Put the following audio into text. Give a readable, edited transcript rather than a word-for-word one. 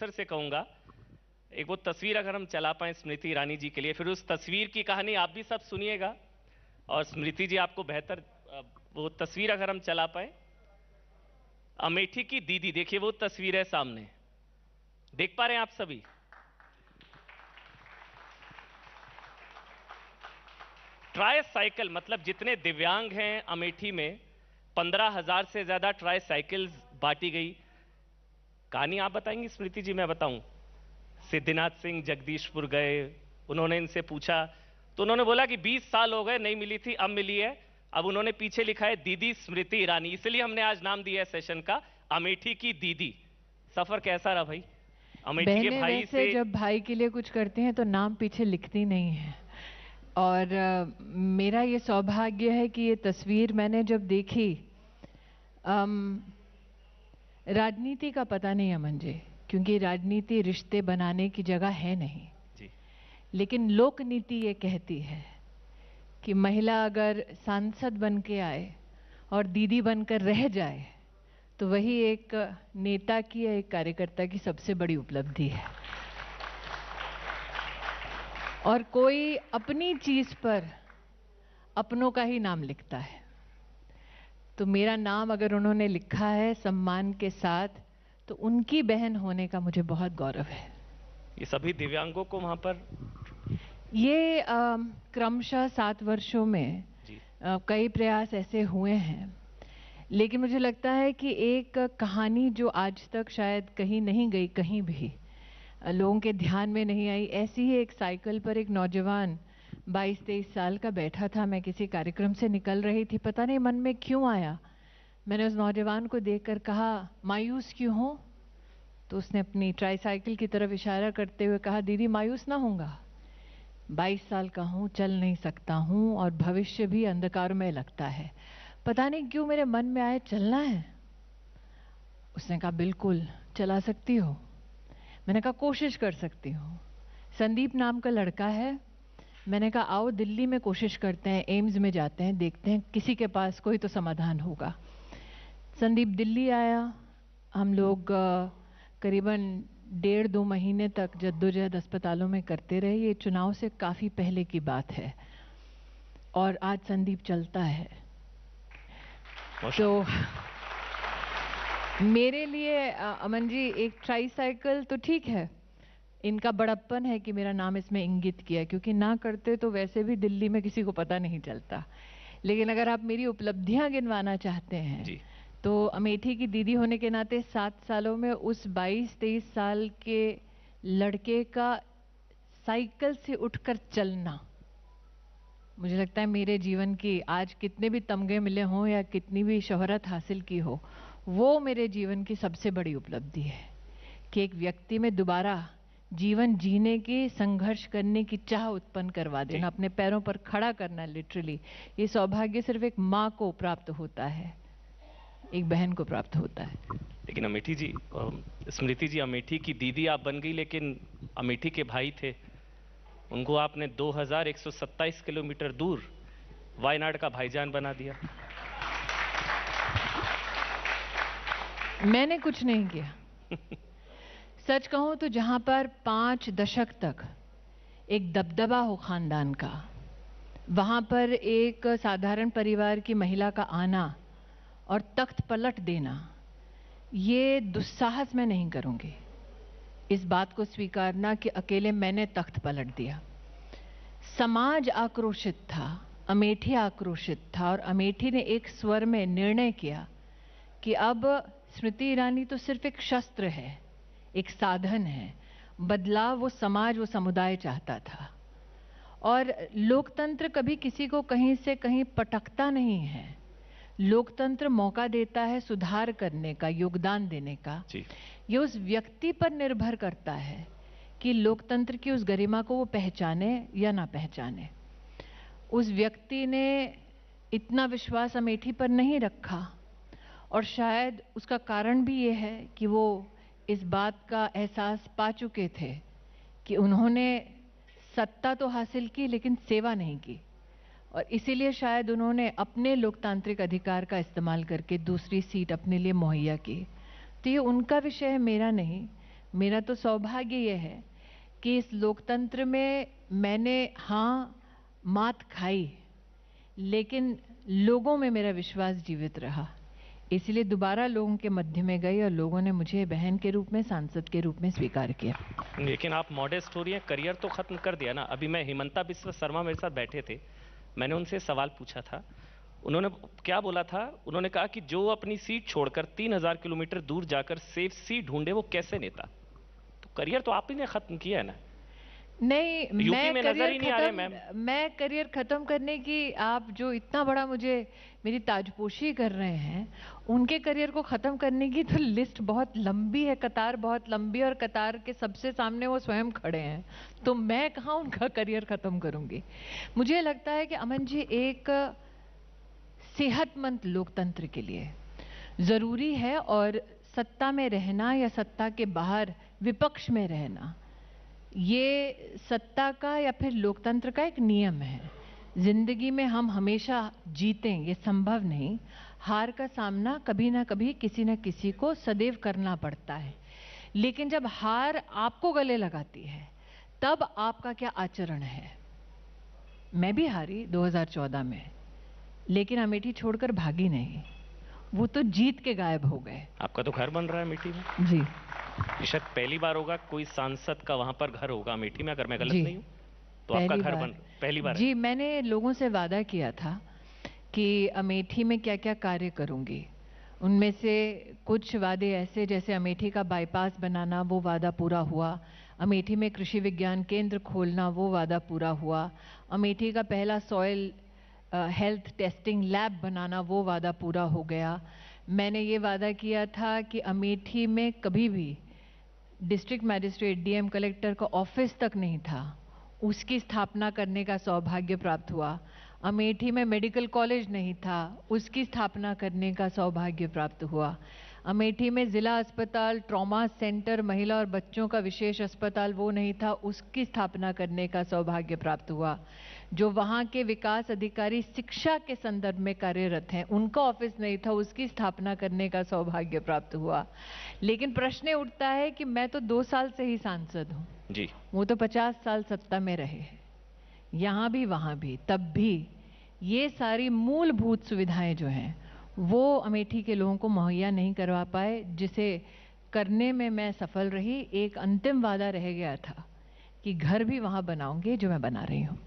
फिर से कहूंगा, एक वो तस्वीर अगर हम चला पाएं स्मृति ईरानी जी के लिए, फिर उस तस्वीर की कहानी आप भी सब सुनिएगा और स्मृति जी आपको बेहतर वो तस्वीर अगर हम चला पाए। अमेठी की दीदी, देखिए वो तस्वीर है सामने, देख पा रहे हैं आप सभी? ट्राई साइकिल, मतलब जितने दिव्यांग हैं अमेठी में 15,000 से ज्यादा ट्राई साइकिल्स बांटी गई। कहानी आप बताएंगी स्मृति जी? मैं बताऊं। सिद्धिनाथ सिंह जगदीशपुर गए, उन्होंने इनसे पूछा तो उन्होंने बोला कि 20 साल हो गए, नहीं मिली थी, अब मिली है। अब उन्होंने पीछे लिखा है दीदी स्मृति ईरानी, इसलिए हमने आज नाम दिया है सेशन का अमेठी की दीदी। सफर कैसा रहा भाई अमेठी के बहनें भाई वैसे से? जब भाई के लिए कुछ करती हैं तो नाम पीछे लिखती नहीं है। और मेरा ये सौभाग्य है कि ये तस्वीर मैंने जब देखी, राजनीति का पता नहीं अमन जी, क्योंकि राजनीति रिश्ते बनाने की जगह है नहीं जी। लेकिन लोक नीति ये कहती है कि महिला अगर सांसद बन के आए और दीदी बनकर रह जाए तो वही एक नेता की या एक कार्यकर्ता की सबसे बड़ी उपलब्धि है। और कोई अपनी चीज पर अपनों का ही नाम लिखता है, तो मेरा नाम अगर उन्होंने लिखा है सम्मान के साथ, तो उनकी बहन होने का मुझे बहुत गौरव है। ये सभी दिव्यांगों को वहां पर ये क्रमशः 7 वर्षों में कई प्रयास ऐसे हुए हैं, लेकिन मुझे लगता है कि एक कहानी जो आज तक शायद कहीं नहीं गई, कहीं भी लोगों के ध्यान में नहीं आई, ऐसी ही एक साइकिल पर एक नौजवान 22-23 साल का बैठा था। मैं किसी कार्यक्रम से निकल रही थी, पता नहीं मन में क्यों आया, मैंने उस नौजवान को देखकर कहा मायूस क्यों हो? तो उसने अपनी ट्राईसाइकिल की तरफ इशारा करते हुए कहा दीदी मायूस ना होऊंगा, 22 साल का हूँ, चल नहीं सकता हूँ और भविष्य भी अंधकारमय लगता है, पता नहीं क्यों मेरे मन में आए चलना है। उसने कहा बिल्कुल चला सकती हो। मैंने कहा कोशिश कर सकती हूँ। संदीप नाम का लड़का है, मैंने कहा आओ दिल्ली में कोशिश करते हैं, एम्स में जाते हैं, देखते हैं किसी के पास कोई तो समाधान होगा। संदीप दिल्ली आया, हम लोग करीबन 1.5-2 महीने तक जद्दोजहद अस्पतालों में करते रहे। ये चुनाव से काफ़ी पहले की बात है और आज संदीप चलता है। तो मेरे लिए अमन जी एक ट्राईसाइकिल तो ठीक है, इनका बड़प्पन है कि मेरा नाम इसमें इंगित किया, क्योंकि ना करते तो वैसे भी दिल्ली में किसी को पता नहीं चलता। लेकिन अगर आप मेरी उपलब्धियां गिनवाना चाहते हैं जी, तो अमेठी की दीदी होने के नाते 7 सालों में उस 22-23 साल के लड़के का साइकिल से उठकर चलना, मुझे लगता है मेरे जीवन की आज कितने भी तमगे मिले हों या कितनी भी शोहरत हासिल की हो, वो मेरे जीवन की सबसे बड़ी उपलब्धि है कि एक व्यक्ति में दोबारा जीवन जीने की, संघर्ष करने की चाह उत्पन्न करवा देना, अपने पैरों पर खड़ा करना। लिटरली ये सौभाग्य सिर्फ एक माँ को प्राप्त होता है, एक बहन को प्राप्त होता है। लेकिन अमेठी जी, स्मृति जी, अमेठी की दीदी आप बन गई, लेकिन अमेठी के भाई थे, उनको आपने 2127 किलोमीटर दूर वायनाड का भाईजान बना दिया। मैंने कुछ नहीं किया। सच कहूं तो जहां पर 5 दशक तक एक दबदबा हो खानदान का, वहां पर एक साधारण परिवार की महिला का आना और तख्त पलट देना, ये दुस्साहस मैं नहीं करूंगी। इस बात को स्वीकारना कि अकेले मैंने तख्त पलट दिया। समाज आक्रोशित था, अमेठी आक्रोशित था, और अमेठी ने एक स्वर में निर्णय किया कि अब स्मृति ईरानी तो सिर्फ एक शस्त्र है, एक साधन है। बदलाव वो समाज, वो समुदाय चाहता था। और लोकतंत्र कभी किसी को कहीं से कहीं पटकता नहीं है। लोकतंत्र मौका देता है सुधार करने का, योगदान देने का। ये उस व्यक्ति पर निर्भर करता है कि लोकतंत्र की उस गरिमा को वो पहचाने या ना पहचाने। उस व्यक्ति ने इतना विश्वास अमेठी पर नहीं रखा, और शायद उसका कारण भी ये है कि वो इस बात का एहसास पा चुके थे कि उन्होंने सत्ता तो हासिल की लेकिन सेवा नहीं की, और इसीलिए शायद उन्होंने अपने लोकतांत्रिक अधिकार का इस्तेमाल करके दूसरी सीट अपने लिए मुहैया की। तो ये उनका विषय है, मेरा नहीं। मेरा तो सौभाग्य ये है कि इस लोकतंत्र में मैंने हाँ मात खाई, लेकिन लोगों में मेरा विश्वास जीवित रहा, इसलिए दोबारा लोगों के मध्य में गई और लोगों ने मुझे बहन के रूप में, सांसद के रूप में स्वीकार किया। लेकिन आप मॉडेस्ट हो रही हैं, करियर तो खत्म कर दिया ना। अभी मैं हिमंता बिस्वा शर्मा मेरे साथ बैठे थे, मैंने उनसे सवाल पूछा था, उन्होंने क्या बोला था, उन्होंने कहा कि जो अपनी सीट छोड़कर 3000 किलोमीटर दूर जाकर सेफ सीट ढूंढे वो कैसे नेता। तो करियर तो आप ही ने खत्म किया है ना। नहीं, यूपी में नजर ही नहीं आ रहे मैम। मैं करियर खत्म करने की, आप जो इतना बड़ा मुझे मेरी ताजपोशी कर रहे हैं, उनके करियर को खत्म करने की तो लिस्ट बहुत लंबी है, कतार बहुत लंबी है, और कतार के सबसे सामने वो स्वयं खड़े हैं, तो मैं कहाँ उनका करियर खत्म करूंगी। मुझे लगता है कि अमन जी, एक सेहतमंद लोकतंत्र के लिए जरूरी है, और सत्ता में रहना या सत्ता के बाहर विपक्ष में रहना, ये सत्ता का या फिर लोकतंत्र का एक नियम है। जिंदगी में हम हमेशा जीतें ये संभव नहीं, हार का सामना कभी ना कभी किसी न किसी को सदैव करना पड़ता है, लेकिन जब हार आपको गले लगाती है तब आपका क्या आचरण है। मैं भी हारी 2014 में, लेकिन अमेठी छोड़कर भागी नहीं, वो तो जीत के गायब हो गए। आपका तो घर बन रहा है अमेठी में। जी, शायद पहली बार होगा कोई सांसद का वहां पर घर होगा अमेठी में, अगर मैं गलत नहीं हूं तो आपका घर बन पहली बार जी है। मैंने लोगों से वादा किया था कि अमेठी में क्या क्या कार्य करूंगी। उनमें से कुछ वादे ऐसे, जैसे अमेठी का बाईपास बनाना, वो वादा पूरा हुआ। अमेठी में कृषि विज्ञान केंद्र खोलना, वो वादा पूरा हुआ। अमेठी का पहला सॉइल हेल्थ टेस्टिंग लैब बनाना, वो वादा पूरा हो गया। मैंने ये वादा किया था कि अमेठी में कभी भी डिस्ट्रिक्ट मैजिस्ट्रेट, डीएम कलेक्टर का ऑफिस तक नहीं था, उसकी स्थापना करने का सौभाग्य प्राप्त हुआ। अमेठी में मेडिकल कॉलेज नहीं था, उसकी स्थापना करने का सौभाग्य प्राप्त हुआ। अमेठी में जिला अस्पताल, ट्रॉमा सेंटर, महिला और बच्चों का विशेष अस्पताल वो नहीं था, उसकी स्थापना करने का सौभाग्य प्राप्त हुआ। जो वहाँ के विकास अधिकारी शिक्षा के संदर्भ में कार्यरत हैं, उनका ऑफिस नहीं था, उसकी स्थापना करने का सौभाग्य प्राप्त हुआ। लेकिन प्रश्न उठता है कि मैं तो 2 साल से ही सांसद हूँ जी, वो तो 50 साल सत्ता में रहे, यहाँ भी वहाँ भी, तब भी ये सारी मूलभूत सुविधाएं जो हैं वो अमेठी के लोगों को मुहैया नहीं करवा पाए, जिसे करने में मैं सफल रही। एक अंतिम वादा रह गया था कि घर भी वहाँ बनाऊंगी, जो मैं बना रही हूँ।